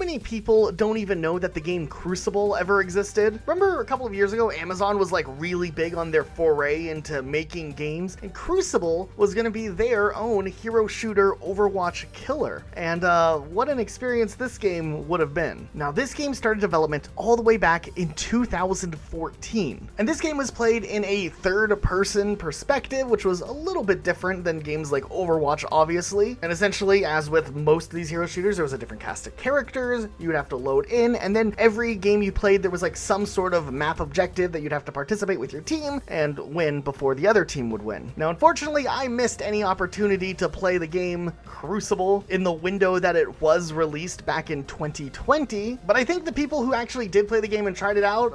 many people don't even know that the game Crucible ever existed? Remember a couple of years ago, Amazon was like really big on their foray into making games, and Crucible was going to be their own hero shooter Overwatch killer. And what an experience this game would have been. Now, this game started development all the way back in 2014, and this game was played in a third-person perspective, which was a little bit different than games like Overwatch, obviously. And essentially, as with most of these hero shooters, there was a different cast of characters you would have to load in, and then every game you played, there was like some sort of map objective that you'd have to participate with your team and win before the other team would win. Now, unfortunately, I missed any opportunity to play the game Crucible in the window that it was released back in 2020, but I think the people who actually did play the game and tried it out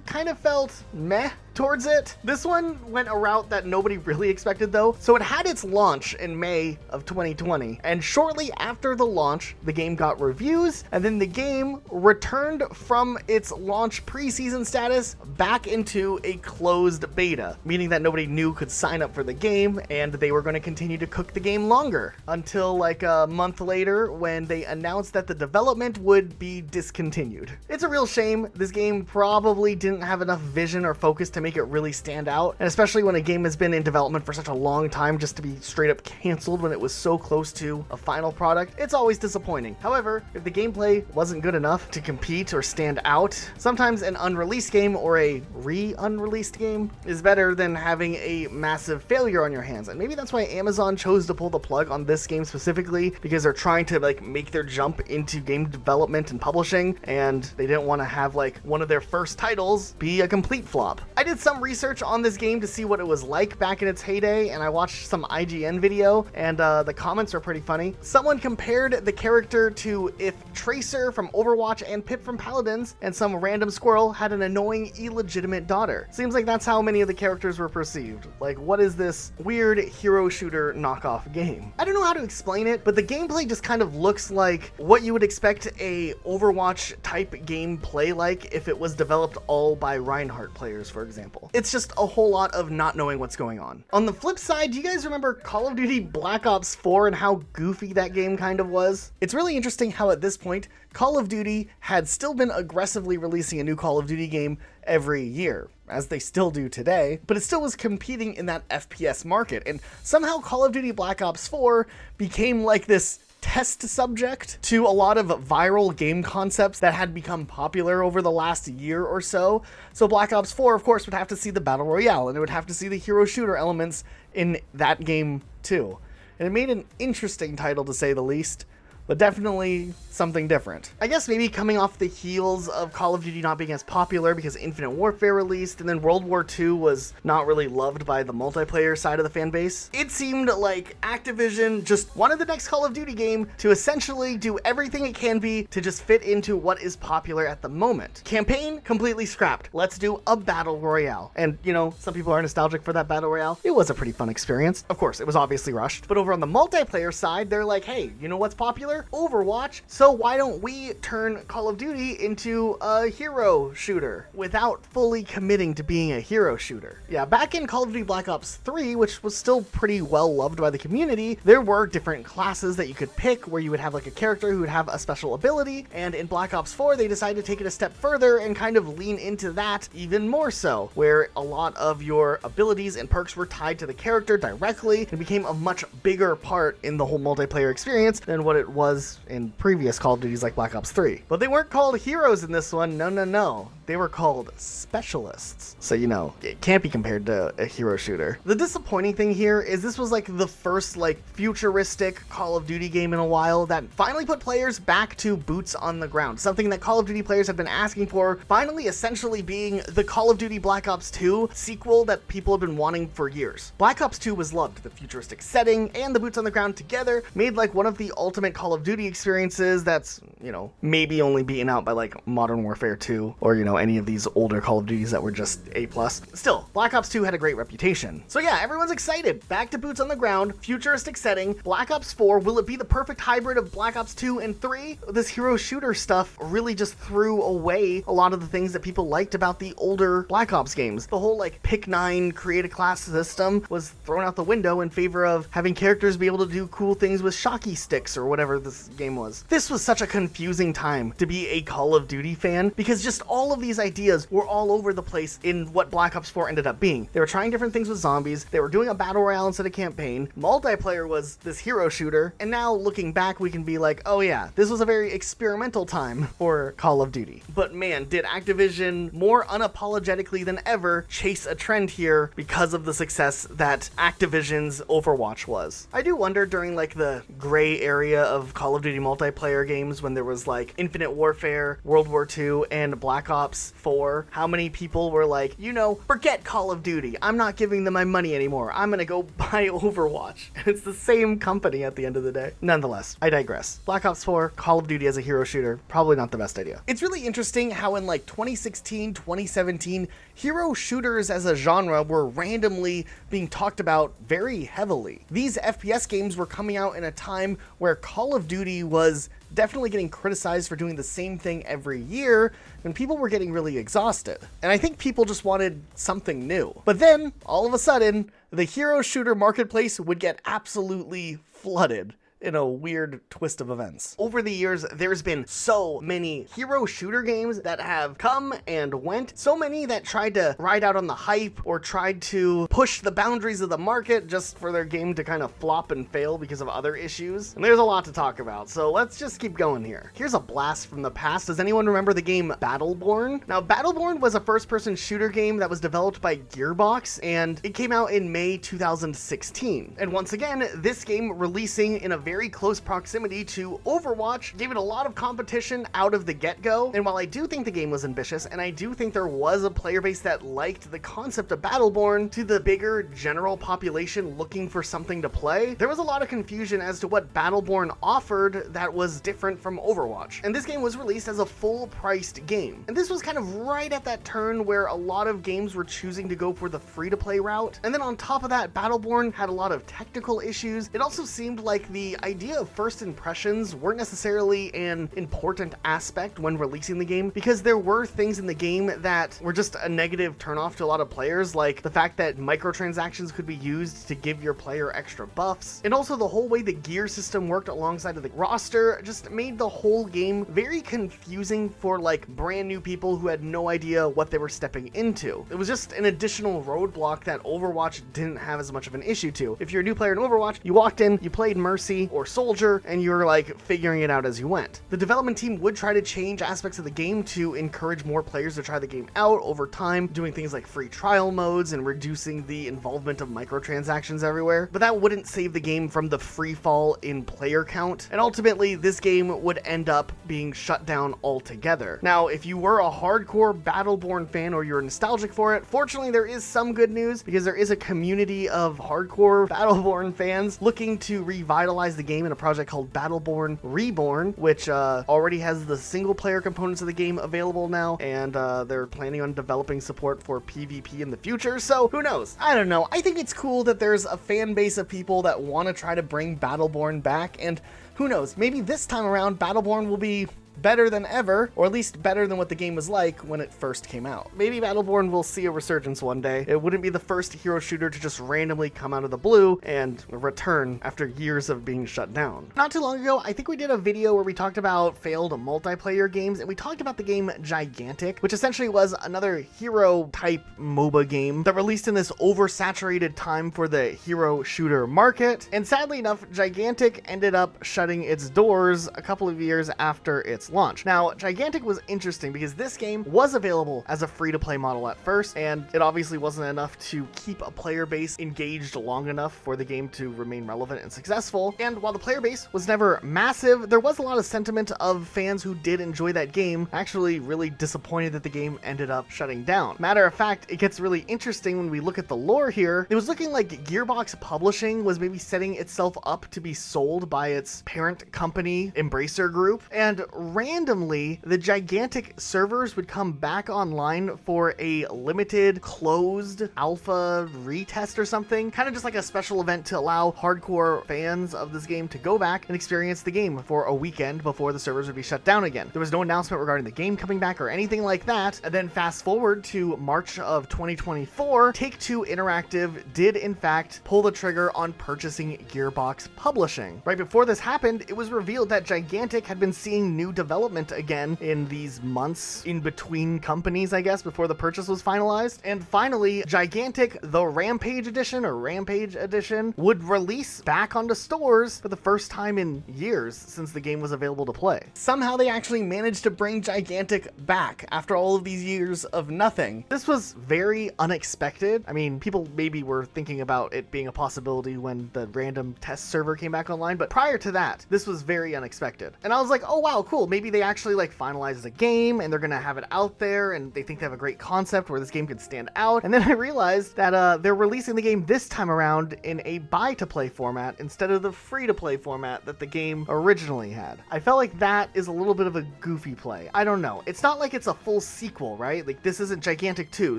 kind of felt meh towards it. This one went a route that nobody really expected though. So it had its launch in May of 2020, and shortly after the launch, the game got reviews, and then the game returned from its launch preseason status back into a closed beta, meaning that nobody new could sign up for the game, and they were going to continue to cook the game longer until like a month later when they announced that the development would be discontinued. It's a real shame. This game probably didn't have enough vision or focus to make it really stand out, and especially when a game has been in development for such a long time, just to be straight up canceled when it was so close to a final product, it's always disappointing. However, if the gameplay wasn't good enough to compete or stand out, sometimes an unreleased game or a re-unreleased game is better than having a massive failure on your hands. And maybe that's why Amazon chose to pull the plug on this game specifically, because they're trying to like make their jump into game development and publishing, and they didn't want to have like one of their first titles be a complete flop. I did some research on this game to see what it was like back in its heyday, and I watched some IGN video, and the comments are pretty funny. Someone compared the character to if Tracer from Overwatch and Pip from Paladins and some random squirrel had an annoying illegitimate daughter. Seems like that's how many of the characters were perceived. Like, what is this weird hero shooter knockoff game? I don't know how to explain it, but the gameplay just kind of looks like what you would expect a Overwatch type gameplay like if it was developed all by Reinhardt players, for example. It's just a whole lot of not knowing what's going on. On the flip side, do you guys remember Call of Duty Black Ops 4 and how goofy that game kind of was? It's really interesting how at this point, Call of Duty had still been aggressively releasing a new Call of Duty game every year, as they still do today, but it still was competing in that FPS market, and somehow Call of Duty Black Ops 4 became like this test subject to a lot of viral game concepts that had become popular over the last year or so. So Black Ops 4, of course, would have to see the Battle Royale, and it would have to see the hero shooter elements in that game too. And it made an interesting title, to say the least, but definitely something different. I guess maybe coming off the heels of Call of Duty not being as popular because Infinite Warfare released, and then World War II was not really loved by the multiplayer side of the fan base, it seemed like Activision just wanted the next Call of Duty game to essentially do everything it can be to just fit into what is popular at the moment. Campaign completely scrapped. Let's do a Battle Royale. And, you know, some people are nostalgic for that Battle Royale. It was a pretty fun experience. Of course, it was obviously rushed, but over on the multiplayer side, they're like, hey, you know what's popular? Overwatch. So why don't we turn Call of Duty into a hero shooter without fully committing to being a hero shooter? Yeah, back in Call of Duty Black Ops 3, which was still pretty well loved by the community, there were different classes that you could pick where you would have like a character who would have a special ability, and in Black Ops 4 they decided to take it a step further and kind of lean into that even more so, where a lot of your abilities and perks were tied to the character directly and became a much bigger part in the whole multiplayer experience than what it was in previous Call of Duties like Black Ops 3. But they weren't called heroes in this one, no. They were called specialists. So, you know, it can't be compared to a hero shooter. The disappointing thing here is this was like the first like futuristic Call of Duty game in a while that finally put players back to boots on the ground. Something that Call of Duty players had been asking for, finally essentially being the Call of Duty Black Ops 2 sequel that people have been wanting for years. Black Ops 2 was loved. The futuristic setting and the boots on the ground together made like one of the ultimate Call of Duty experiences that's, you know, maybe only beaten out by like Modern Warfare 2 or, you know, any of these older Call of Duties that were just A+. Still, Black Ops 2 had a great reputation. So yeah, everyone's excited. Back to boots on the ground, futuristic setting. Black Ops 4, will it be the perfect hybrid of Black Ops 2 and 3? This hero shooter stuff really just threw away a lot of the things that people liked about the older Black Ops games. The whole like pick 9 create a class system was thrown out the window in favor of having characters be able to do cool things with shocky sticks or whatever this game was. This was such a confusing time to be a Call of Duty fan because just all of these ideas were all over the place in what Black Ops 4 ended up being. They were trying different things with zombies, they were doing a battle royale instead of campaign, multiplayer was this hero shooter, and now looking back we can be like, oh yeah, this was a very experimental time for Call of Duty. But man, did Activision more unapologetically than ever chase a trend here because of the success that Activision's Overwatch was. I do wonder during like the gray area of Call of Duty multiplayer games when there was like Infinite Warfare, World War II, and Black Ops 4, how many people were like, you know, forget Call of Duty, I'm not giving them my money anymore, I'm gonna go buy Overwatch. And it's the same company at the end of the day. Nonetheless, I digress. Black Ops 4, Call of Duty as a hero shooter, probably not the best idea. It's really interesting how in like 2016, 2017, hero shooters as a genre were randomly being talked about very heavily. These FPS games were coming out in a time where Call of Duty was definitely getting criticized for doing the same thing every year, and people were getting really exhausted. And I think people just wanted something new. But then, all of a sudden, the hero shooter marketplace would get absolutely flooded in a weird twist of events. Over the years, there's been so many hero shooter games that have come and went, so many that tried to ride out on the hype or tried to push the boundaries of the market just for their game to kind of flop and fail because of other issues. And there's a lot to talk about, so let's just keep going here. Here's a blast from the past. Does anyone remember the game Battleborn? Now, Battleborn was a first-person shooter game that was developed by Gearbox, and it came out in May 2016. And once again, this game releasing in a very close proximity to Overwatch gave it a lot of competition out of the get-go. And while I do think the game was ambitious, and I do think there was a player base that liked the concept of Battleborn to the bigger general population looking for something to play, there was a lot of confusion as to what Battleborn offered that was different from Overwatch. And this game was released as a full-priced game. And this was kind of right at that turn where a lot of games were choosing to go for the free-to-play route. And then on top of that, Battleborn had a lot of technical issues. It also seemed like the idea of first impressions weren't necessarily an important aspect when releasing the game, because there were things in the game that were just a negative turnoff to a lot of players, like the fact that microtransactions could be used to give your player extra buffs, and also the whole way the gear system worked alongside of the roster just made the whole game very confusing for like brand new people who had no idea what they were stepping into. It was just an additional roadblock that Overwatch didn't have as much of an issue to. If you're a new player in Overwatch, you walked in, you played Mercy or Soldier, and you're like figuring it out as you went. The development team would try to change aspects of the game to encourage more players to try the game out over time, doing things like free trial modes and reducing the involvement of microtransactions everywhere, but that wouldn't save the game from the free fall in player count, and ultimately this game would end up being shut down altogether. Now, if you were a hardcore Battleborn fan or you're nostalgic for it, fortunately there is some good news, because there is a community of hardcore Battleborn fans looking to revitalize the game in a project called Battleborn Reborn, which already has the single player components of the game available now, and they're planning on developing support for PvP in the future, so who knows? I don't know. I think it's cool that there's a fan base of people that want to try to bring Battleborn back, and who knows, maybe this time around Battleborn will be better than ever, or at least better than what the game was like when it first came out. Maybe Battleborn will see a resurgence one day. It wouldn't be the first hero shooter to just randomly come out of the blue and return after years of being shut down. Not too long ago, I think we did a video where we talked about failed multiplayer games, and we talked about the game Gigantic, which essentially was another hero type MOBA game that released in this oversaturated time for the hero shooter market. And sadly enough, Gigantic ended up shutting its doors a couple of years after its launch. Now, Gigantic was interesting because this game was available as a free-to-play model at first, and it obviously wasn't enough to keep a player base engaged long enough for the game to remain relevant and successful. And while the player base was never massive, there was a lot of sentiment of fans who did enjoy that game actually really disappointed that the game ended up shutting down. Matter of fact, it gets really interesting when we look at the lore here. It was looking like Gearbox Publishing was maybe setting itself up to be sold by its parent company, Embracer Group, and randomly, the Gigantic servers would come back online for a limited closed alpha retest or something, kind of just like a special event to allow hardcore fans of this game to go back and experience the game for a weekend before the servers would be shut down again. There was no announcement regarding the game coming back or anything like that. And then fast forward to March of 2024, Take-Two Interactive did in fact pull the trigger on purchasing Gearbox Publishing. Right before this happened, it was revealed that Gigantic had been seeing new development again in these months in between companies, I guess, before the purchase was finalized. And finally, Gigantic, the Rampage Edition, would release back onto stores for the first time in years since the game was available to play. Somehow they actually managed to bring Gigantic back after all of these years of nothing. This was very unexpected. I mean, people maybe were thinking about it being a possibility when the random test server came back online, but prior to that, this was very unexpected. And I was like, oh wow, cool. Maybe they actually like finalized the game and they're gonna have it out there and they think they have a great concept where this game could stand out. And then I realized that they're releasing the game this time around in a buy-to-play format instead of the free-to-play format that the game originally had. I felt like that is a little bit of a goofy play. I don't know. It's not like it's a full sequel, right? Like this isn't Gigantic 2.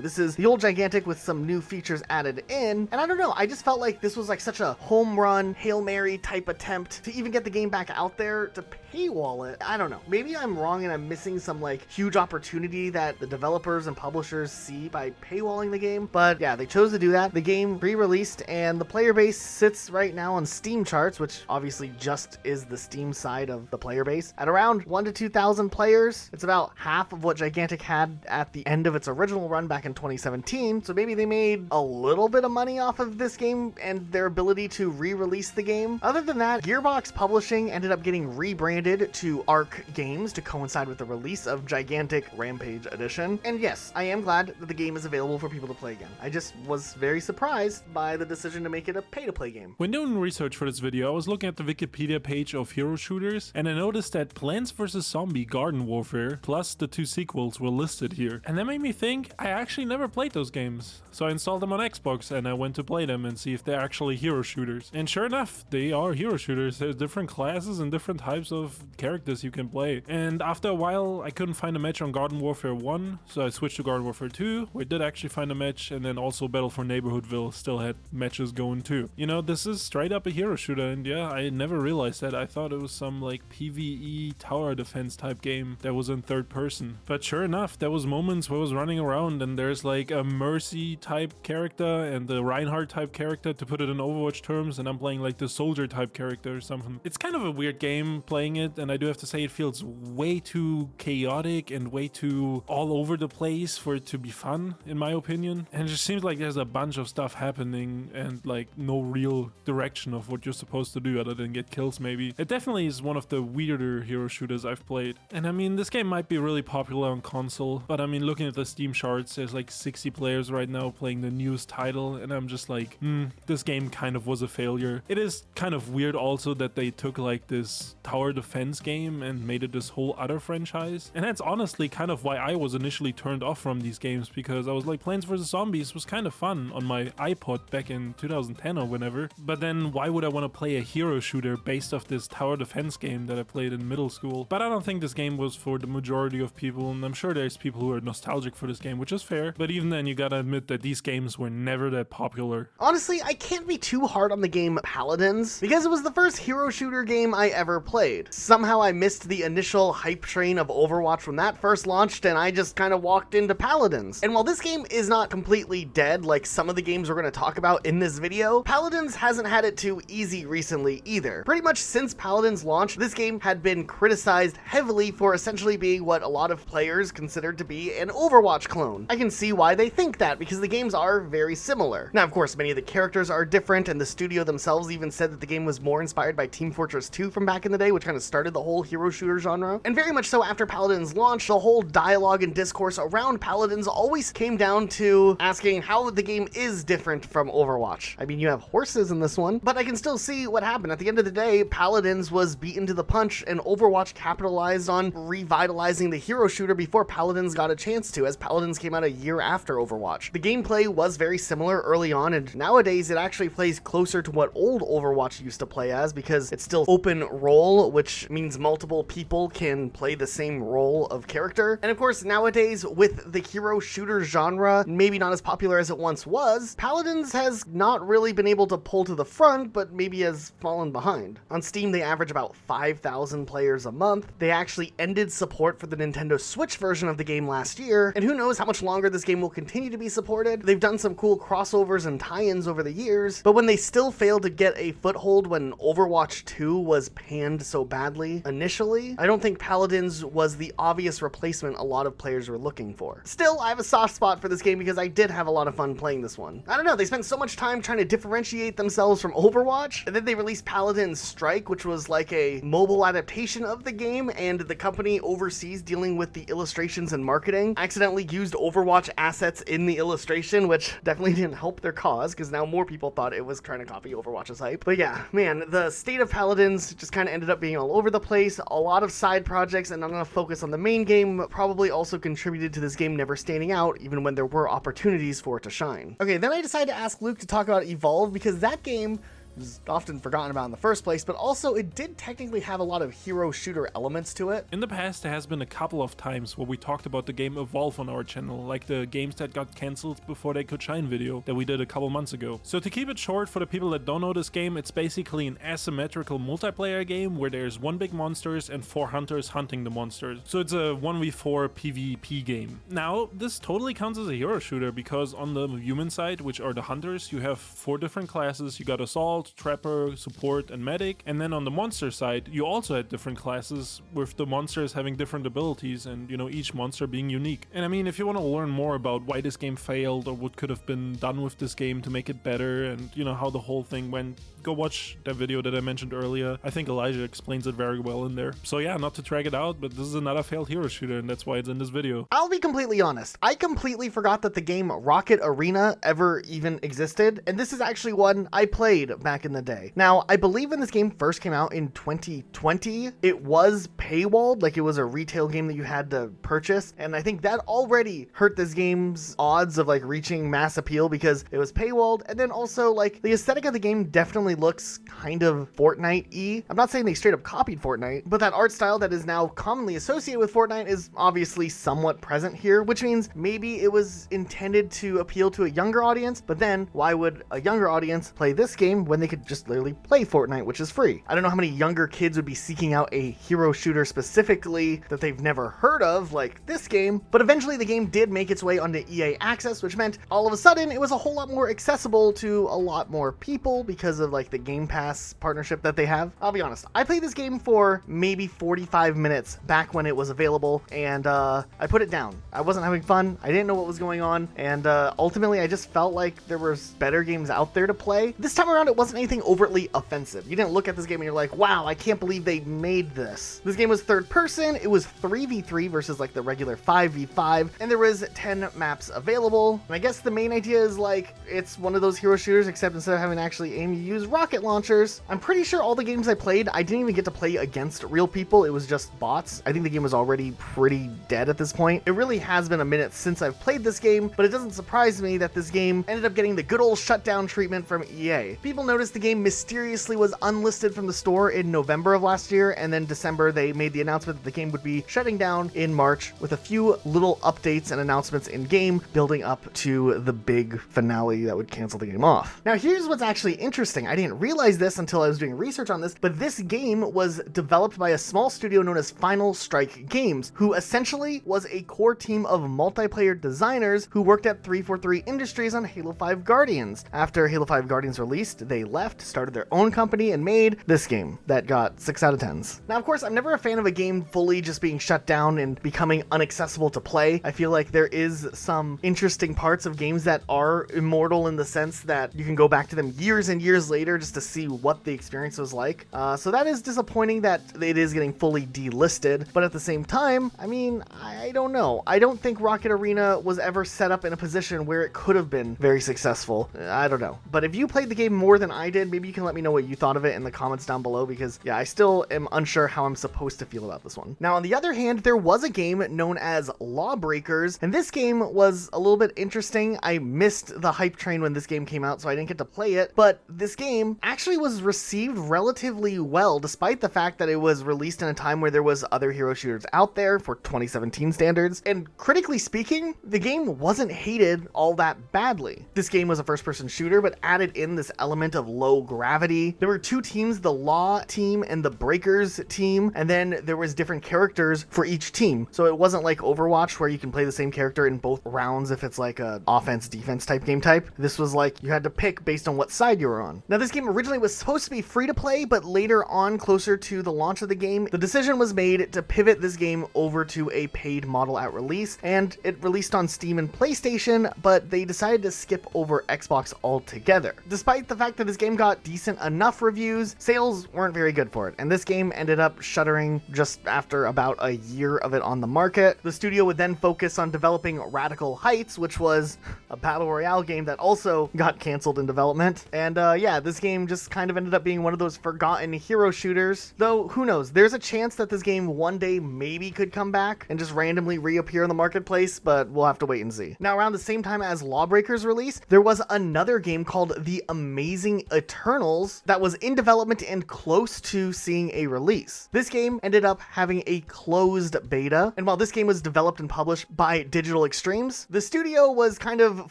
This is the old Gigantic with some new features added in. And I don't know. I just felt like this was like such a home run, Hail Mary type attempt to even get the game back out there to paywall it. I don't know. Maybe I'm wrong and I'm missing some like huge opportunity that the developers and publishers see by paywalling the game. But yeah, they chose to do that. The game pre-released and the player base sits right now on Steam charts, which obviously just is the Steam side of the player base, at around 1,000 to 2,000 players. It's about half of what Gigantic had at the end of its original run back in 2017. So maybe they made a little bit of money off of this game and their ability to re-release the game. Other than that, Gearbox Publishing ended up getting rebranded to Arc Games to coincide with the release of Gigantic Rampage Edition. And yes, I am glad that the game is available for people to play again. I just was very surprised by the decision to make it a pay-to-play game. When doing research for this video, I was looking at the Wikipedia page of hero shooters, and I noticed that Plants vs. Zombie Garden Warfare plus the 2 sequels were listed here. And that made me think I actually never played those games. So I installed them on Xbox and I went to play them and see if they're actually hero shooters. And sure enough, they are hero shooters. There's different classes and different types of characters you can play. And after a while, I couldn't find a match on Garden Warfare 1, so I switched to Garden Warfare 2, where I did actually find a match, and then also Battle for Neighborhoodville still had matches going too. You know, this is straight up a hero shooter, and yeah, I never realized that. I thought it was some like PvE tower defense type game that was in third person. But sure enough, there was moments where I was running around and there's like a Mercy type character and the Reinhardt type character, to put it in Overwatch terms, and I'm playing like the soldier type character or something. It's kind of a weird game playing it, and I do have to say it feels way too chaotic and way too all over the place for it to be fun, in my opinion. And it just seems like there's a bunch of stuff happening and like no real direction of what you're supposed to do other than get kills maybe. It definitely is one of the weirder hero shooters I've played. And I mean, this game might be really popular on console, but I mean, looking at the Steam charts, there's like 60 players right now playing the newest title, and I'm just like, this game kind of was a failure. It is kind of weird also that they took like this tower defense game and made it this whole other franchise. And that's honestly kind of why I was initially turned off from these games, because I was like, Plants vs. Zombies was kind of fun on my iPod back in 2010 or whenever. But then why would I want to play a hero shooter based off this tower defense game that I played in middle school? But I don't think this game was for the majority of people, and I'm sure there's people who are nostalgic for this game, which is fair. But even then, you gotta admit that these games were never that popular. Honestly, I can't be too hard on the game Paladins, because it was the first hero shooter game I ever played. Somehow I missed the initial hype train of Overwatch when that first launched, and I just kind of walked into Paladins. And while this game is not completely dead like some of the games we're going to talk about in this video, Paladins hasn't had it too easy recently either. Pretty much since Paladins launched, this game had been criticized heavily for essentially being what a lot of players considered to be an Overwatch clone. I can see why they think that, because the games are very similar. Now, of course, many of the characters are different, and the studio themselves even said that the game was more inspired by Team Fortress 2 from back in the day, which kind of started the whole hero shooter genre. And very much so after Paladins launched, the whole dialogue and discourse around Paladins always came down to asking how the game is different from Overwatch. I mean, you have horses in this one, but I can still see what happened. At the end of the day, Paladins was beaten to the punch, and Overwatch capitalized on revitalizing the hero shooter before Paladins got a chance to, as Paladins came out a year after Overwatch. The gameplay was very similar early on, and nowadays it actually plays closer to what old Overwatch used to play as, because it's still open role, which means multiple people people can play the same role of character. And of course, nowadays, with the hero shooter genre maybe not as popular as it once was, Paladins has not really been able to pull to the front, but maybe has fallen behind. On Steam, they average about 5,000 players a month. They actually ended support for the Nintendo Switch version of the game last year, and who knows how much longer this game will continue to be supported. They've done some cool crossovers and tie-ins over the years, but when they still failed to get a foothold when Overwatch 2 was panned so badly initially, I don't think Paladins was the obvious replacement a lot of players were looking for. Still, I have a soft spot for this game because I did have a lot of fun playing this one. I don't know, they spent so much time trying to differentiate themselves from Overwatch, and then they released Paladins Strike, which was like a mobile adaptation of the game, and the company overseas dealing with the illustrations and marketing accidentally used Overwatch assets in the illustration, which definitely didn't help their cause, because now more people thought it was trying to copy Overwatch's hype. But yeah, man, the state of Paladins just kind of ended up being all over the place, a lot of side projects, and not enough focus on the main game probably also contributed to this game never standing out, even when there were opportunities for it to shine. Okay, then I decided to ask Luke to talk about Evolve, because that game was often forgotten about in the first place, but also it did technically have a lot of hero shooter elements to it. In the past, there has been a couple of times where we talked about the game Evolve on our channel, like the games that got cancelled before they could shine video that we did a couple months ago. So to keep it short, for the people that don't know this game, it's basically an asymmetrical multiplayer game where there's one big monsters and 4 hunters hunting the monsters. So it's a 1v4 PvP game. Now, this totally counts as a hero shooter because on the human side, which are the hunters, you have 4 different classes. You got Assault, Trapper, Support, and Medic. And then on the monster side, you also had different classes with the monsters having different abilities and, you know, each monster being unique. And I mean, if you want to learn more about why this game failed or what could have been done with this game to make it better and, you know, how the whole thing went, go watch that video that I mentioned earlier. I think Elijah explains it very well in there. So yeah, not to drag it out, but this is another failed hero shooter and that's why it's in this video. I'll be completely honest. I completely forgot that the game Rocket Arena ever even existed, and this is actually one I played back in the day. Now, I believe when this game first came out in 2020, it was paywalled, like it was a retail game that you had to purchase, and I think that already hurt this game's odds of like reaching mass appeal because it was paywalled, and then also like the aesthetic of the game definitely looks kind of Fortnite-y. I'm not saying they straight up copied Fortnite, but that art style that is now commonly associated with Fortnite is obviously somewhat present here, which means maybe it was intended to appeal to a younger audience, but then why would a younger audience play this game when they could just literally play Fortnite, which is free? I don't know how many younger kids would be seeking out a hero shooter specifically that they've never heard of like this game, but eventually the game did make its way onto EA Access, which meant all of a sudden it was a whole lot more accessible to a lot more people because of like the Game Pass partnership that they have. I'll be honest, I played this game for maybe 45 minutes back when it was available, and I put it down. I wasn't having fun, I didn't know what was going on, and ultimately I just felt like there was better games out there to play. This time around it wasn't anything overtly offensive. You didn't look at this game and you're like, wow, I can't believe they made this. This game was third person, it was 3v3 versus like the regular 5v5, and there was 10 maps available. And I guess the main idea is like, it's one of those hero shooters, except instead of having to actually aim, you use rocket launchers. I'm pretty sure all the games I played, I didn't even get to play against real people, it was just bots. I think the game was already pretty dead at this point. It really has been a minute since I've played this game, but it doesn't surprise me that this game ended up getting the good old shutdown treatment from EA. People noticed the game mysteriously was unlisted from the store in November of last year, and then December they made the announcement that the game would be shutting down in March with a few little updates and announcements in game building up to the big finale that would cancel the game off. Now here's what's actually interesting. I didn't realize this until I was doing research on this, but this game was developed by a small studio known as Final Strike Games, who essentially was a core team of multiplayer designers who worked at 343 Industries on Halo 5 Guardians. After Halo 5 Guardians released, they left, started their own company, and made this game that got 6 out of 10s. Now, of course, I'm never a fan of a game fully just being shut down and becoming inaccessible to play. I feel like there is some interesting parts of games that are immortal in the sense that you can go back to them years and years later just to see what the experience was like. So that is disappointing that it is getting fully delisted, but at the same time, I mean, I don't know. I don't think Rocket Arena was ever set up in a position where it could have been very successful. I don't know. But if you played the game more than I did, maybe you can let me know what you thought of it in the comments down below, because yeah, I still am unsure how I'm supposed to feel about this one. Now, on the other hand, there was a game known as Lawbreakers, and this game was a little bit interesting. I missed the hype train when this game came out, so I didn't get to play it, but this game game actually was received relatively well, despite the fact that it was released in a time where there was other hero shooters out there for 2017 standards, and critically speaking, the game wasn't hated all that badly. This game was a first-person shooter, but added in this element of low gravity. There were two teams, the Law team and the Breakers team, and then there was different characters for each team. So it wasn't like Overwatch where you can play the same character in both rounds if it's like a offense-defense type game type. This was like you had to pick based on what side you were on. Now, this game originally was supposed to be free to play, but later on, closer to the launch of the game, the decision was made to pivot this game over to a paid model at release, and it released on Steam and PlayStation, but they decided to skip over Xbox altogether. Despite the fact that this game got decent enough reviews, sales weren't very good for it, and this game ended up shuttering just after about a year of it on the market. The studio would then focus on developing Radical Heights, which was a battle royale game that also got canceled in development. And yeah, this game just kind of ended up being one of those forgotten hero shooters. Though, who knows, there's a chance that this game one day maybe could come back and just randomly reappear in the marketplace, but we'll have to wait and see. Now, around the same time as Lawbreakers release, there was another game called The Amazing Eternals that was in development and close to seeing a release. This game ended up having a closed beta, and while this game was developed and published by Digital Extremes, the studio was kind of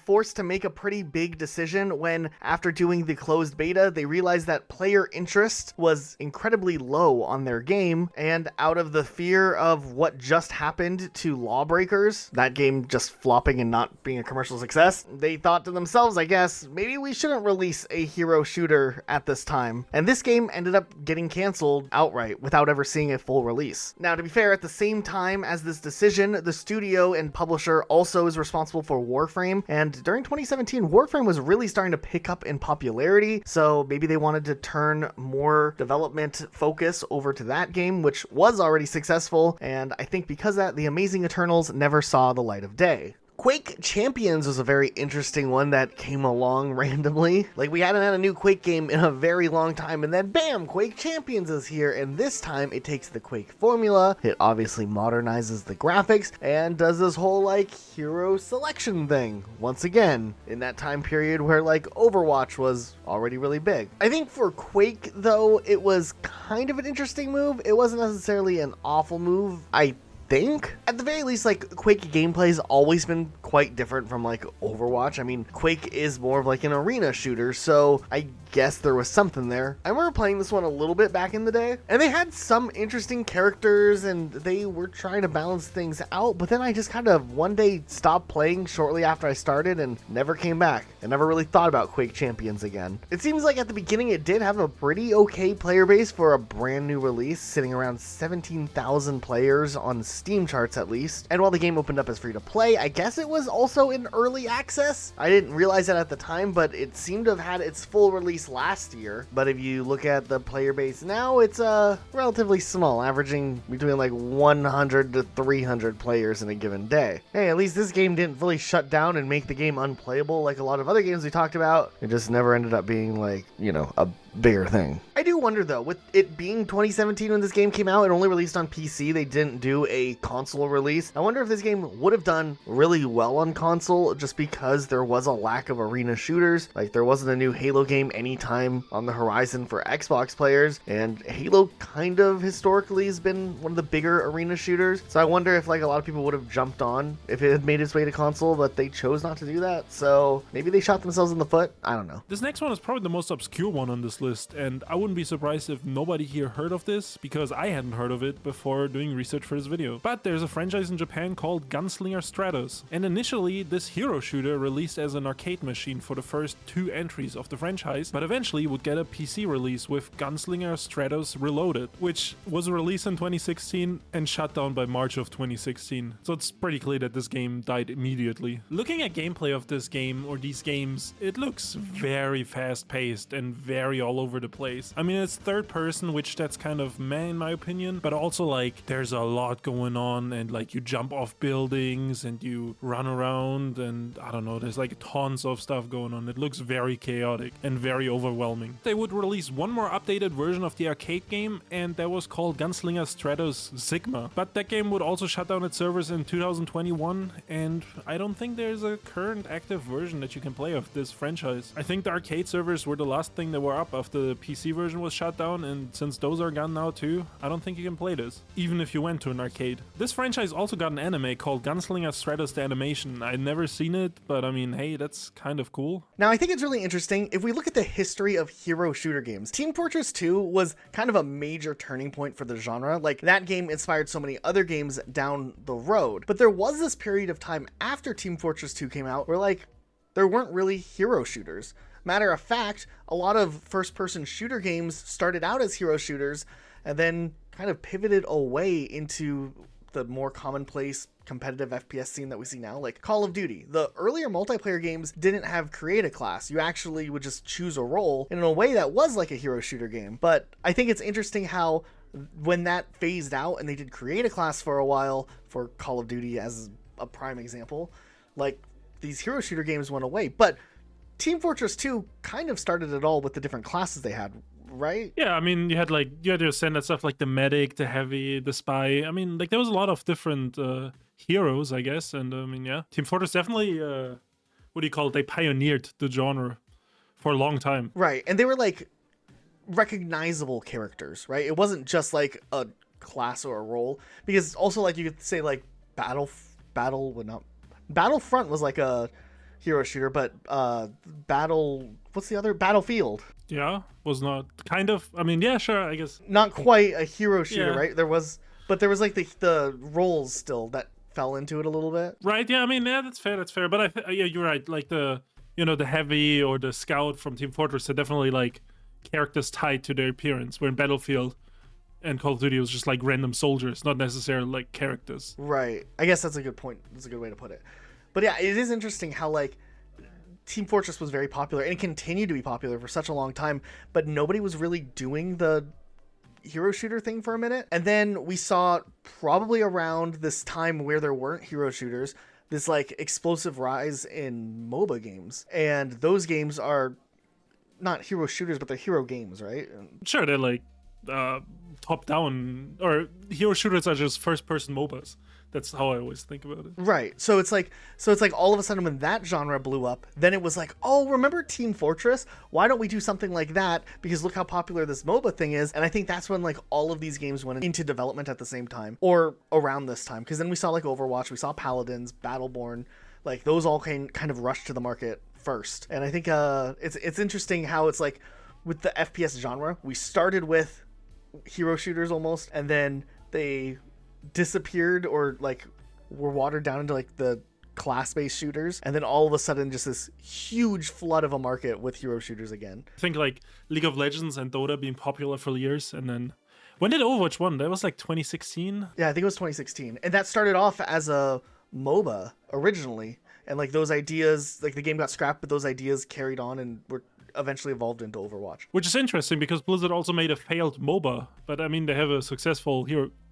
forced to make a pretty big decision when, after doing the closed beta, they realized that player interest was incredibly low on their game, and out of the fear of what just happened to Lawbreakers, that game just flopping and not being a commercial success, they thought to themselves, I guess, maybe we shouldn't release a hero shooter at this time. And this game ended up getting canceled outright without ever seeing a full release. Now, to be fair, at the same time as this decision, the studio and publisher also is responsible for Warframe, and during 2017, Warframe was really starting to pick up in popularity, so maybe they wanted to turn more development focus over to that game, which was already successful, and I think because of that, The Amazing Eternals never saw the light of day. Quake Champions was a very interesting one that came along randomly. Like, we hadn't had a new Quake game in a very long time, and then bam, Quake Champions is here, and this time it takes the Quake formula, it obviously modernizes the graphics, and does this whole, like, hero selection thing, once again, in that time period where, like, Overwatch was already really big. I think for Quake, though, it was kind of an interesting move. It wasn't necessarily an awful move, I think. At the very least, like, Quake gameplay's always been quite different from, like, Overwatch. I mean, Quake is more of, like, an arena shooter, so I guess there was something there. I remember playing this one a little bit back in the day, and they had some interesting characters, and they were trying to balance things out, but then I just kind of one day stopped playing shortly after I started and never came back. I never really thought about Quake Champions again. It seems like at the beginning it did have a pretty okay player base for a brand new release, sitting around 17,000 players on Steam charts at least. And while the game opened up as free to play, I guess it was also in early access. I didn't realize that at the time, but it seemed to have had its full release last year. But if you look at the player base now, it's relatively small, averaging between like 100 to 300 players in a given day. Hey, at least this game didn't fully shut down and make the game unplayable like a lot of other games we talked about. It just never ended up being like, you know, a bigger thing. I do wonder though, with it being 2017 when this game came out, it only released on PC, they didn't do a console release. I wonder if this game would have done really well on console just because there was a lack of arena shooters. Like, there wasn't a new Halo game anytime on the horizon for Xbox players, and Halo kind of historically has been one of the bigger arena shooters. So I wonder if like a lot of people would have jumped on if it had made its way to console, but they chose not to do that. So maybe they shot themselves in the foot. I don't know. This next one is probably the most obscure one on this list, and I wouldn't be surprised if nobody here heard of this, because I hadn't heard of it before doing research for this video. But there's a franchise in Japan called Gunslinger Stratos, and initially this hero shooter released as an arcade machine for the first 2 entries of the franchise, but eventually would get a PC release with Gunslinger Stratos Reloaded, which was released in 2016 and shut down by March of 2016. So it's pretty clear that this game died immediately. Looking at gameplay of this game, or these games, it looks very fast paced and very all over the place. I mean, it's third person, which that's kind of meh in my opinion, but also like there's a lot going on, and like you jump off buildings and you run around, and I don't know, there's like tons of stuff going on. It looks very chaotic and very overwhelming. They would release one more updated version of the arcade game, and that was called Gunslinger Stratos Sigma, but that game would also shut down its servers in 2021, and I don't think there's a current active version that you can play of this franchise. I think the arcade servers were the last thing that were up of the PC version was shut down, and since those are gone now too, I don't think you can play this, even if you went to an arcade. This franchise also got an anime called Gunslinger Stratos the Animation. I'd never seen it, but I mean, hey, that's kind of cool. Now, I think it's really interesting. If we look at the history of hero shooter games, Team Fortress 2 was kind of a major turning point for the genre. Like, that game inspired so many other games down the road. But there was this period of time after Team Fortress 2 came out where, like, there weren't really hero shooters. Matter of fact, a lot of first-person shooter games started out as hero shooters and then kind of pivoted away into the more commonplace competitive FPS scene that we see now, like Call of Duty. The earlier multiplayer games didn't have create a class. You actually would just choose a role, and in a way that was like a hero shooter game. But I think it's interesting how when that phased out and they did create a class for a while, for Call of Duty as a prime example, like, these hero shooter games went away. But Team Fortress 2 kind of started it all with the different classes they had, right? Yeah, I mean, you had your standard stuff like the medic, the heavy, the spy. I mean, like, there was a lot of different heroes, I guess. And I mean, yeah, Team Fortress definitely, what do you call it? They pioneered the genre for a long time. Right. And they were like recognizable characters, right? It wasn't just like a class or a role, because also, like, you could say like Battlefront was like a hero shooter, but what's the other? Battlefield. Yeah, was not kind of. I mean, yeah, sure, I guess. Not quite a hero shooter, Yeah. right? There was like the roles still that fell into it a little bit. Right, yeah, I mean, yeah, that's fair. But yeah, you're right. Like the heavy or the scout from Team Fortress are definitely like characters tied to their appearance, where in Battlefield and Call of Duty was just like random soldiers, not necessarily like characters. Right. I guess that's a good point. That's a good way to put it. But yeah, it is interesting how, like, Team Fortress was very popular and it continued to be popular for such a long time, but nobody was really doing the hero shooter thing for a minute. And then we saw, probably around this time where there weren't hero shooters, this like explosive rise in MOBA games. And those games are not hero shooters, but they're hero games, right? Sure, they're like top down, or hero shooters are just first person MOBAs. That's how I always think about it. Right. So it's like all of a sudden when that genre blew up, then it was like, oh, remember Team Fortress? Why don't we do something like that? Because look how popular this MOBA thing is. And I think that's when like all of these games went into development at the same time, or around this time. Because then we saw like Overwatch, we saw Paladins, Battleborn, like those all kind of rushed to the market first. And I think it's interesting how it's like with the FPS genre, we started with hero shooters almost, and then they disappeared or like were watered down into like the class-based shooters, and then all of a sudden just this huge flood of a market with hero shooters again. I think like League of Legends and Dota being popular for years, and then when did Overwatch 1? That was like 2016? Yeah, I think it was 2016. And that started off as a MOBA originally, and like those ideas, like the game got scrapped, but those ideas carried on and were eventually evolved into Overwatch. Which is interesting because Blizzard also made a failed MOBA, but I mean, they have a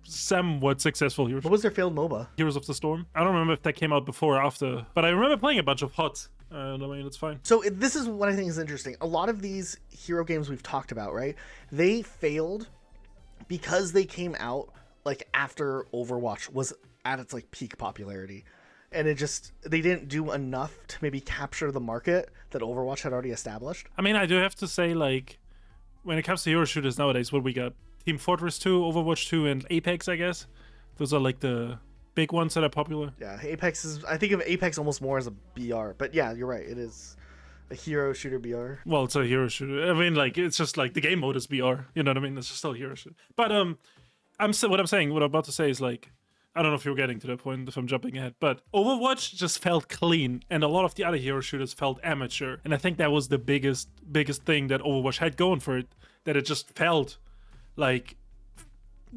somewhat successful hero. What was their failed MOBA? Heroes of the Storm. I don't remember if that came out before or after, but I remember playing a bunch of HOTS. I mean, it's fine. So this is what I think is interesting. A lot of these hero games we've talked about, right? They failed because they came out like after Overwatch was at its like peak popularity. And they didn't do enough to maybe capture the market that Overwatch had already established. I mean, I do have to say, like, when it comes to hero shooters nowadays, what we got? Team Fortress 2, Overwatch 2, and Apex, I guess. Those are like the big ones that are popular. Yeah, I think of Apex almost more as a BR. But yeah, you're right. It is a hero shooter BR. Well, it's a hero shooter. I mean, like, it's just like the game mode is BR. You know what I mean? It's just still a hero shooter. But what I'm about to say is, like, I don't know if you're getting to that point, if I'm jumping ahead, but Overwatch just felt clean, and a lot of the other hero shooters felt amateur. And I think that was the biggest thing that Overwatch had going for it, that it just felt like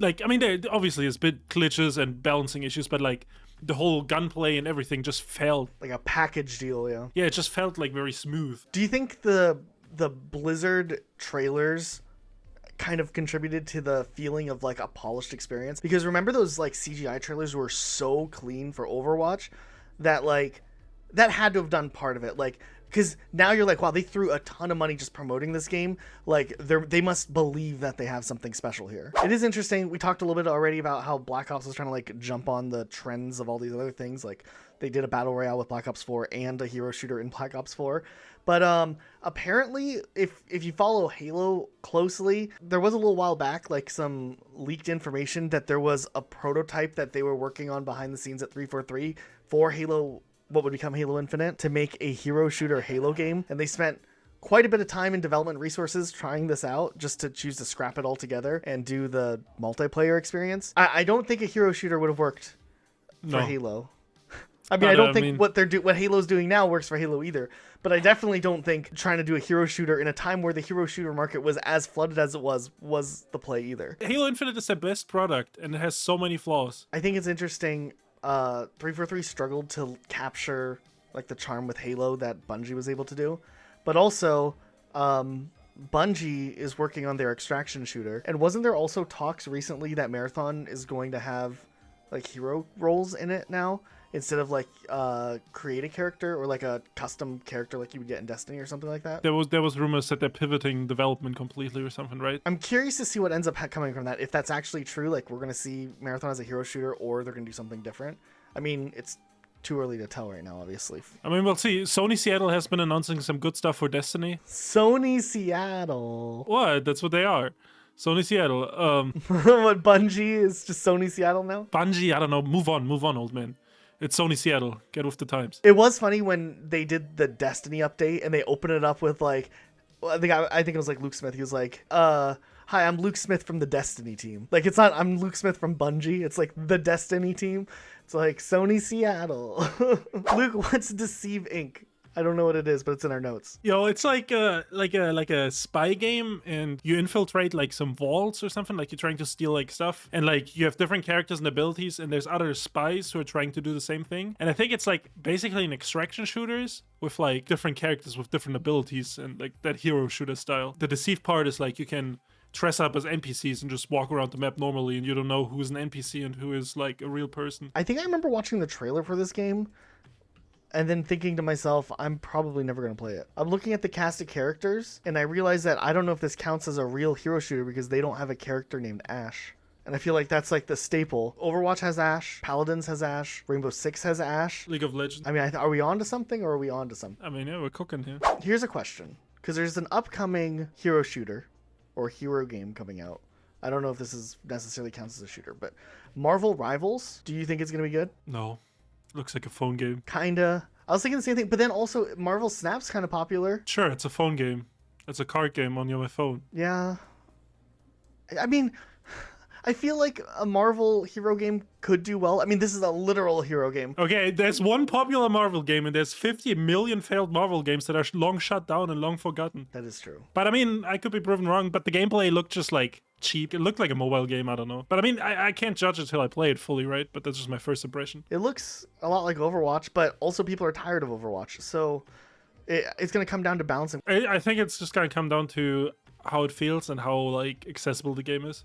I mean, there obviously is bit glitches and balancing issues, but like the whole gunplay and everything just felt like a package deal. Yeah, it just felt like very smooth. Do you think the Blizzard trailers kind of contributed to the feeling of like a polished experience? Because remember those like CGI trailers were so clean for Overwatch that like that had to have done part of it. Like Because now you're like, wow, they threw a ton of money just promoting this game. Like, they must believe that they have something special here. It is interesting. We talked a little bit already about how Black Ops was trying to like jump on the trends of all these other things. Like, they did a battle royale with Black Ops 4 and a hero shooter in Black Ops 4. But apparently, if you follow Halo closely, there was a little while back, like some leaked information that there was a prototype that they were working on behind the scenes at 343 for Halo, what would become Halo Infinite, to make a hero shooter Halo game. And they spent quite a bit of time and development resources trying this out just to choose to scrap it all together and do the multiplayer experience. I don't think a hero shooter would have worked for Halo. I mean, I don't think what Halo's doing now works for Halo either, but I definitely don't think trying to do a hero shooter in a time where the hero shooter market was as flooded as it was the play either. Halo Infinite is their best product, and it has so many flaws. I think it's interesting. 343 struggled to capture like the charm with Halo that Bungie was able to do, but also Bungie is working on their extraction shooter. And wasn't there also talks recently that Marathon is going to have like hero roles in it now, instead of like create a character or like a custom character like you would get in Destiny or something like that? There was rumors that they're pivoting development completely or something, right? I'm curious to see what ends up coming from that. If that's actually true, like we're gonna see Marathon as a hero shooter, or they're gonna do something different. I mean, it's too early to tell right now, obviously. I mean, we'll see. Sony Seattle has been announcing some good stuff for Destiny. Sony Seattle. What? That's what they are. Sony Seattle. What, Bungie is just Sony Seattle now? Bungie, I don't know. Move on, old man. It's Sony Seattle. Get with the times. It was funny when they did the Destiny update and they opened it up with like, I think it was like Luke Smith. He was like, "Hi, I'm Luke Smith from the Destiny team." Like, it's not I'm Luke Smith from Bungie. It's like the Destiny team. It's like Sony Seattle. Luke, what's Deceive Inc.? I don't know what it is, but it's in our notes. Yo, it's like a spy game, and you infiltrate like some vaults or something. Like you're trying to steal like stuff, and like you have different characters and abilities, and there's other spies who are trying to do the same thing. And I think it's like basically an extraction shooters with like different characters with different abilities and like that hero shooter style. The Deceive part is like you can dress up as NPCs and just walk around the map normally, and you don't know who is an NPC and who is like a real person. I think I remember watching the trailer for this game and then thinking to myself, I'm probably never going to play it. I'm looking at the cast of characters, and I realize that I don't know if this counts as a real hero shooter because they don't have a character named Ash. And I feel like that's like the staple. Overwatch has Ash, Paladins has Ash, Rainbow Six has Ash. League of Legends. I mean, are we on to something, or are we on to something? I mean, yeah, we're cooking here. Here's a question, because there's an upcoming hero shooter or hero game coming out. I don't know if this is necessarily counts as a shooter, but Marvel Rivals, do you think it's going to be good? No. Looks like a phone game. Kinda. I was thinking the same thing, but then also Marvel Snap's kind of popular. Sure, it's a phone game. It's a card game on your phone. Yeah. I mean, I feel like a Marvel hero game could do well. I mean, this is a literal hero game. Okay, there's one popular Marvel game, and there's 50 million failed Marvel games that are long shut down and long forgotten. That is true. But I mean, I could be proven wrong, but the gameplay looked just like cheap. It looked like a mobile game, I don't know. But I mean, I can't judge it till I play it fully, right? But that's just my first impression. It looks a lot like Overwatch, but also people are tired of Overwatch. So it's going to come down to balancing. I think it's just going to come down to how it feels and how like accessible the game is.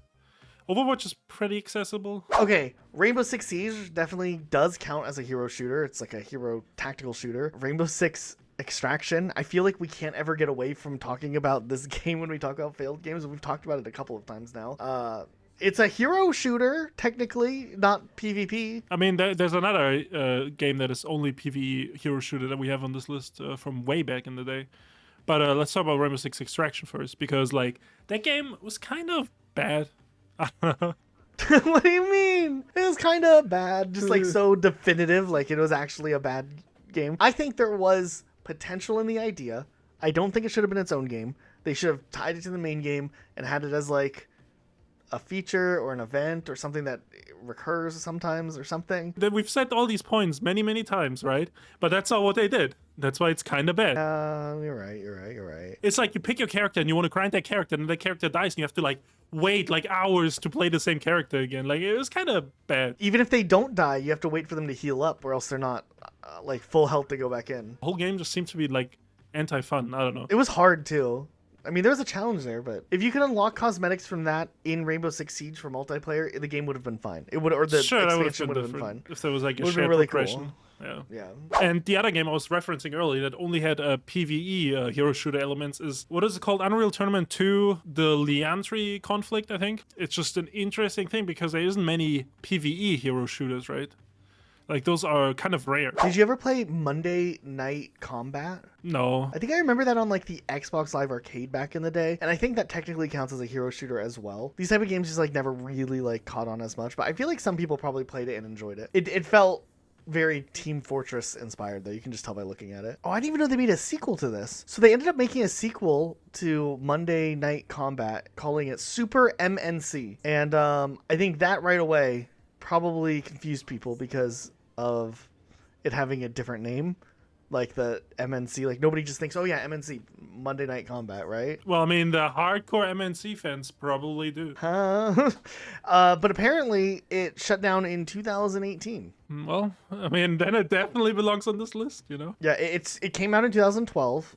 Overwatch is pretty accessible. Okay, Rainbow Six Siege definitely does count as a hero shooter. It's like a hero tactical shooter. Rainbow Six Extraction, I feel like we can't ever get away from talking about this game when we talk about failed games. We've talked about it a couple of times now. It's a hero shooter, technically, not PvP. I mean, there's another game that is only PvE hero shooter that we have on this list from way back in the day. But let's talk about Rainbow Six Extraction first, because like that game was kind of bad. I don't know. What do you mean? It was kind of bad, just like so definitive, like it was actually a bad game. I think there was potential in the idea. I don't think it should have been its own game. They should have tied it to the main game and had it as like a feature or an event or something that recurs sometimes or something. We've said all these points many times, right? But that's not what they did. That's why it's kind of bad. You're right. It's like you pick your character and you want to grind that character, and that character dies and you have to like wait like hours to play the same character again. Like, it was kind of bad. Even if they don't die, you have to wait for them to heal up, or else they're not like full health to go back in. The whole game just seemed to be like anti-fun. I don't know. It was hard too. I mean, there was a challenge there, but if you could unlock cosmetics from that in Rainbow Six Siege for multiplayer, the game would have been fine. It would, or the expansion would have been fine. If there was like a Would shared be really progression. cool. Yeah. And the other game I was referencing earlier that only had PvE hero shooter elements is, what is it called? Unreal Tournament 2, the Liandri conflict, I think. It's just an interesting thing because there isn't many PvE hero shooters, right? Like, those are kind of rare. Did you ever play Monday Night Combat? No. I think I remember that on like the Xbox Live Arcade back in the day, and I think that technically counts as a hero shooter as well. These type of games just like never really like caught on as much, but I feel like some people probably played it and enjoyed it. It felt very Team Fortress inspired, though. You can just tell by looking at it. Oh, I didn't even know they made a sequel to this. So they ended up making a sequel to Monday Night Combat, calling it Super MNC. And I think that right away probably confused people because of it having a different name. Like the MNC, like nobody just thinks, oh yeah, MNC, Monday Night Combat, right? Well, I mean, the hardcore MNC fans probably do. But apparently it shut down in 2018. Well, I mean, then it definitely belongs on this list, you know? Yeah, it came out in 2012,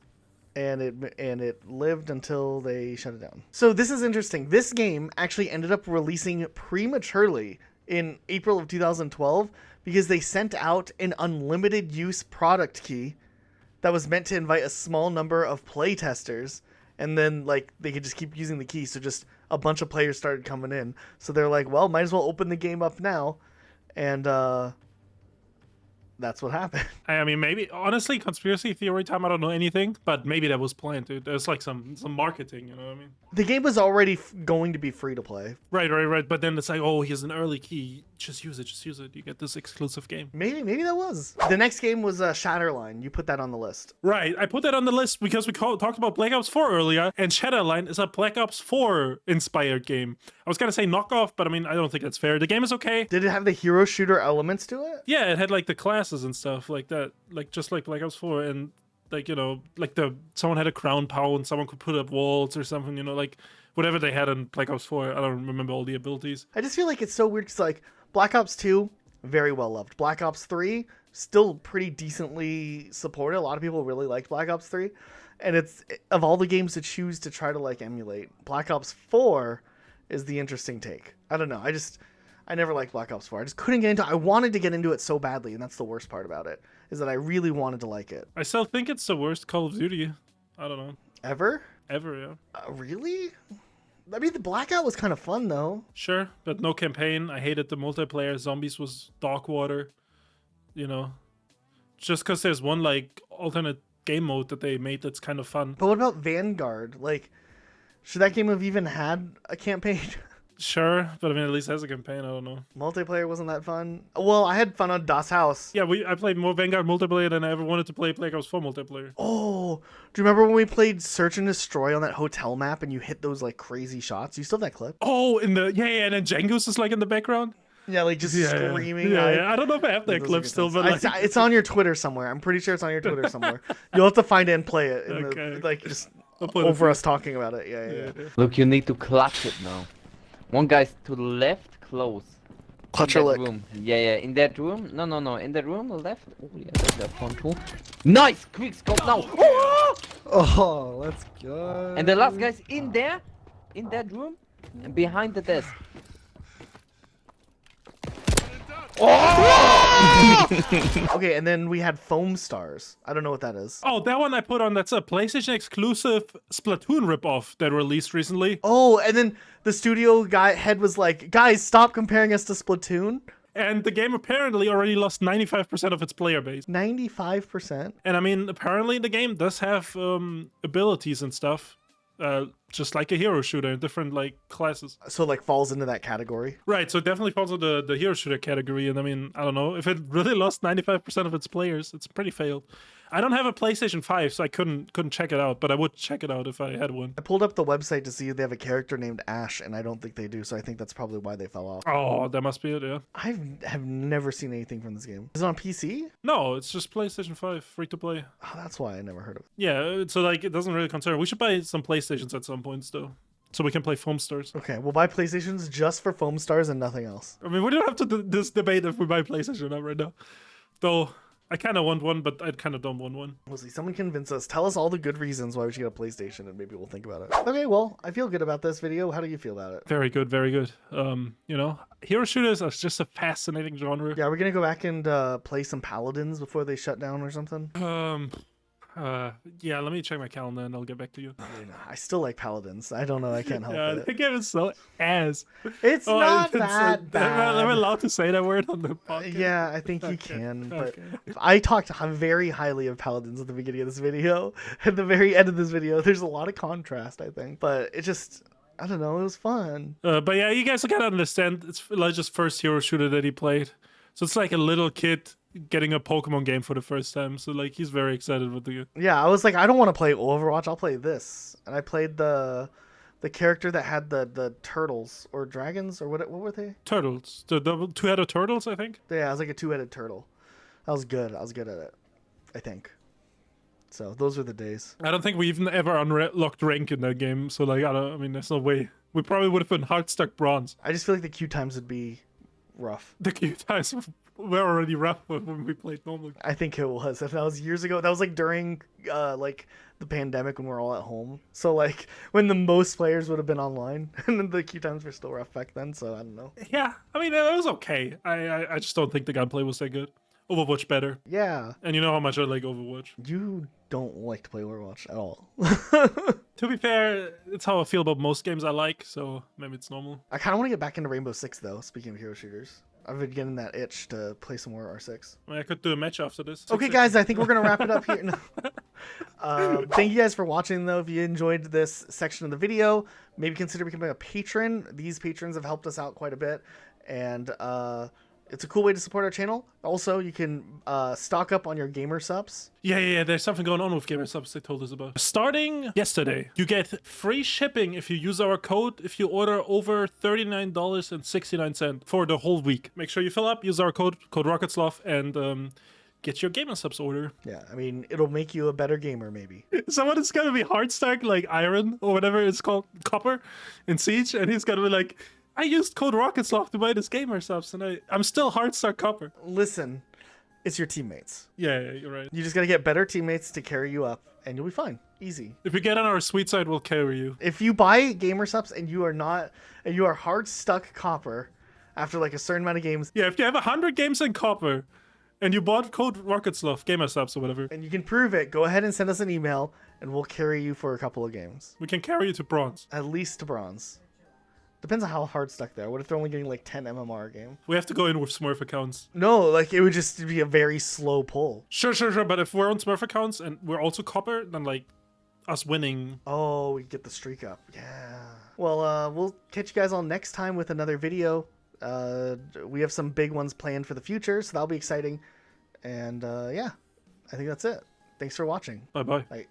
and it lived until they shut it down. So this is interesting. This game actually ended up releasing prematurely in April of 2012 because they sent out an unlimited use product key that was meant to invite a small number of playtesters, and then like they could just keep using the key. So just a bunch of players started coming in. So they're like, well, might as well open the game up now, and that's what happened. I mean, maybe, honestly, conspiracy theory time, I don't know anything, but maybe that was planned, dude. There's like some marketing, you know what I mean? The game was already going to be free to play. Right. But then it's like, oh, here's an early key. Just use it. You get this exclusive game. Maybe that was. The next game was Shatterline. You put that on the list. Right. I put that on the list because we talked about Black Ops 4 earlier, and Shatterline is a Black Ops 4 inspired game. I was going to say knockoff, but I mean, I don't think that's fair. The game is okay. Did it have the hero shooter elements to it? Yeah, it had like the classes and stuff like that, like just like Black Ops 4, and like, you know, like someone had a crown pound, someone could put up walls or something, you know, like whatever they had in Black Ops 4. I don't remember all the abilities. I just feel like it's so weird because like Black Ops 2, very well loved. Black Ops 3, still pretty decently supported. A lot of people really liked Black Ops 3, and it's, of all the games to choose to try to like emulate, Black Ops 4 is the interesting take. I don't know. I never liked Black Ops 4. I just couldn't get into it. I wanted to get into it so badly, and that's the worst part about it, is that I really wanted to like it. I still think it's the worst Call of Duty. I don't know. Ever, yeah. Really? I mean, the Blackout was kind of fun, though. Sure, but no campaign. I hated the multiplayer. Zombies was dog water, you know. Just because there's one, like, alternate game mode that they made that's kind of fun. But what about Vanguard? Like, should that game have even had a campaign? Sure, but I mean, at least it has a campaign. I don't know. Multiplayer wasn't that fun. Well, I had fun on Das Haus. Yeah, I played more Vanguard multiplayer than I ever wanted to play Black Ops 4 multiplayer. Oh, do you remember when we played Search and Destroy on that hotel map and you hit those like crazy shots? You still have that clip? Oh, and then Django's is like in the background. Yeah, like just screaming. Yeah. I don't know if I have that clip still, but like... it's on your Twitter somewhere. I'm pretty sure it's on your Twitter somewhere. You'll have to find it and play it. Like just over us talking about it. Yeah. Look, you need to clutch it now. One guy's to the left, close. Clutch your lick. Room. Yeah, in that room. No, in that room, left. Oh, yeah, that's that fun too. Nice! Quick scope now! Oh, let's go. And the last guy's in there, in that room, and behind the desk. Okay, and then we had Foamstars. I don't know what that is. Oh, that one I put on. That's a PlayStation exclusive Splatoon ripoff that released recently. Oh, and then the studio head was like, guys, stop comparing us to Splatoon. And the game apparently already lost 95% of its player base. 95%? And I mean, apparently the game does have abilities and stuff. Just like a hero shooter in different like classes. So like falls into that category. Right, so it definitely falls into the hero shooter category. And I mean, I don't know, if it really lost 95% of its players, it's pretty failed. I don't have a PlayStation 5, so I couldn't check it out, but I would check it out if I had one. I pulled up the website to see if they have a character named Ash, and I don't think they do, so I think that's probably why they fell off. Oh, that must be it, yeah. I have never seen anything from this game. Is it on PC? No, it's just PlayStation 5, free to play. Oh, that's why I never heard of it. Yeah, so like it doesn't really concern. We should buy some PlayStations at some points though, so we can play Foamstars. Okay, we'll buy PlayStations just for Foamstars and nothing else. I mean, we don't have to do this debate if we buy PlayStation or not right now. Though, I kind of want one, but I kind of don't want one. We'll see. Someone convince us. Tell us all the good reasons why we should get a PlayStation, and maybe we'll think about it. Okay, well, I feel good about this video. How do you feel about it? Very good, very good. You know, hero shooters are just a fascinating genre. Yeah, we're gonna go back and play some Paladins before they shut down or something. Yeah, let me check my calendar and I'll get back to you. I still like Paladins. I don't know. I can't help Yeah, it. the game is so ass. It's not I that bad. I'm allowed to say that word on the podcast. Yeah, I think you can, but okay. I talked very highly of Paladins at the beginning of this video. At the very end of this video, there's a lot of contrast, I think. But it just, I don't know, it was fun. But yeah, you guys gotta understand, it's Elijah's first hero shooter that he played. So it's like a little kid getting a Pokemon game for the first time. So like, he's very excited with the... Yeah, I was like, I don't want to play Overwatch, I'll play this. And I played the character that had the turtles, or dragons, or what were they? Turtles. The two-headed turtles, I think? Yeah, it was like a two-headed turtle. That was good. I was good at it, I think. So those were the days. I don't think we even ever unlocked rank in that game. So like, I mean, there's no way. We probably would have been hard stuck bronze. I just feel like the queue times would be rough. The queue times were already rough when we played normally. I think it was. If that was years ago, that was like during like the pandemic when we were all at home. So like when the most players would have been online, and then the queue times were still rough back then. So I don't know. Yeah, I mean, it was okay. I just don't think the gunplay was that good. Overwatch better. Yeah. And you know how much I like Overwatch. You don't like to play Overwatch at all. To be fair, it's how I feel about most games I like, so maybe it's normal. I kind of want to get back into Rainbow Six though. Speaking of hero shooters, I've been getting that itch to play some more R6. I mean, I could do a match after this. Okay, guys, I think we're gonna wrap it up here. No. Thank you guys for watching, though. If you enjoyed this section of the video, maybe consider becoming a patron. These patrons have helped us out quite a bit, and it's a cool way to support our channel. Also, you can stock up on your gamer subs. Yeah, there's something going on with Gamer Subs they told us about. Starting yesterday, you get free shipping if you use our code if you order over $39.69 for the whole week. Make sure you fill up, use our code RocketSloth, and get your Gamer Subs order. Yeah, I mean, it'll make you a better gamer, maybe. Someone is gonna be hard stuck like iron or whatever it's called, copper in Siege, and he's gonna be like, I used code RocketSloth to buy this Gamer Subs, and I'm still hard stuck copper. Listen, it's your teammates. Yeah, you're right. You just gotta get better teammates to carry you up, and you'll be fine. Easy. If you get on our sweet side, we'll carry you. If you buy gamer subs and you are hard stuck copper after like a certain amount of games, Yeah, if you have 100 games in copper, and you bought code RocketSloth, Gamer Subs or whatever, and you can prove it, go ahead and send us an email, and we'll carry you for a couple of games. we can carry you to bronze. At least to bronze. Depends on how hard stuck they are. What if they're only getting like 10 MMR a game? We have to go in with Smurf accounts. No, like it would just be a very slow pull. Sure, but if we're on Smurf accounts and we're also copper, then like us winning. Oh, we get the streak up. Yeah. Well, we'll catch you guys all next time with another video. We have some big ones planned for the future, so that'll be exciting. And yeah, I think that's it. Thanks for watching. Bye-bye. Bye.